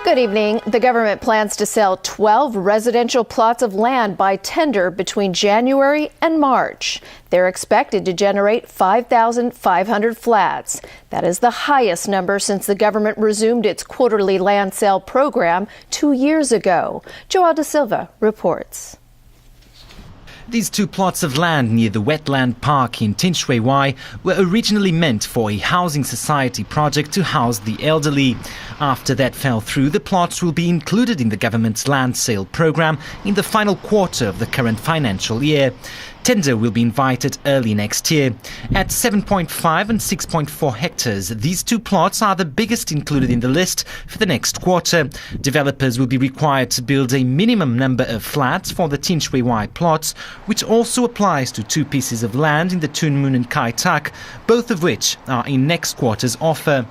Good evening. The government plans to sell 12 residential plots of land by tender between January and March. They're expected to generate 5,500 flats. That is the highest number since the government resumed its quarterly land sale program 2 years ago. Joao da Silva reports. These two plots of land near the wetland park in Tin Shui Wai were originally meant for a housing society project to house the elderly. After that fell through, the plots will be included in the government's land sale program in the final quarter of the current financial year. Tender will be invited early next year. At 7.5 and 6.4 hectares, these two plots are the biggest included in the list for the next quarter. Developers will be required to build a minimum number of flats for the Tin Shui Wai plots, which also applies to two pieces of land in the Tuen Mun and Kai Tak, both of which are in next quarter's offer.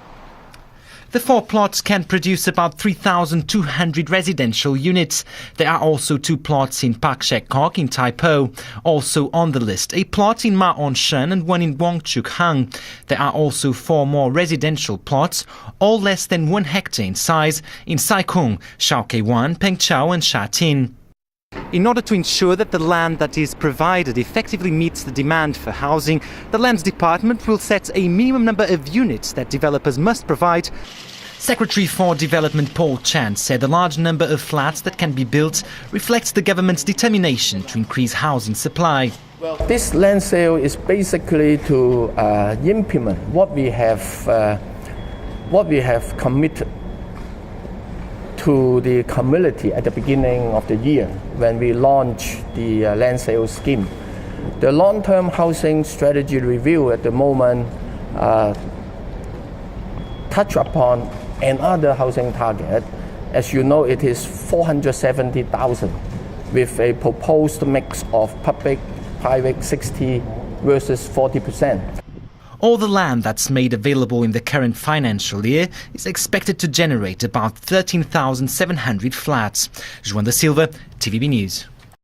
The four plots can produce about 3,200 residential units. There are also two plots in Pak Shek Kok in Tai Po. Also on the list, a plot in Ma On Shen and one in Wong Chuk Hang. There are also four more residential plots, all less than 1 hectare in size, in Sai Kung, Shao Kei Wan, Peng Chau and Sha Tin. In order to ensure that the land that is provided effectively meets the demand for housing, the Lands Department will set a minimum number of units that developers must provide. Secretary for Development Paul Chan said the large number of flats that can be built reflects the government's determination to increase housing supply. This land sale is basically to implement what we have committed to the community at the beginning of the year when we launched the land sale scheme. The long-term housing strategy review at the moment touch upon another housing target. As you know, it is 470,000 with a proposed mix of public-private 60 versus 40%. All the land that's made available in the current financial year is expected to generate about 13,700 flats. Joao da Silva, TVB News.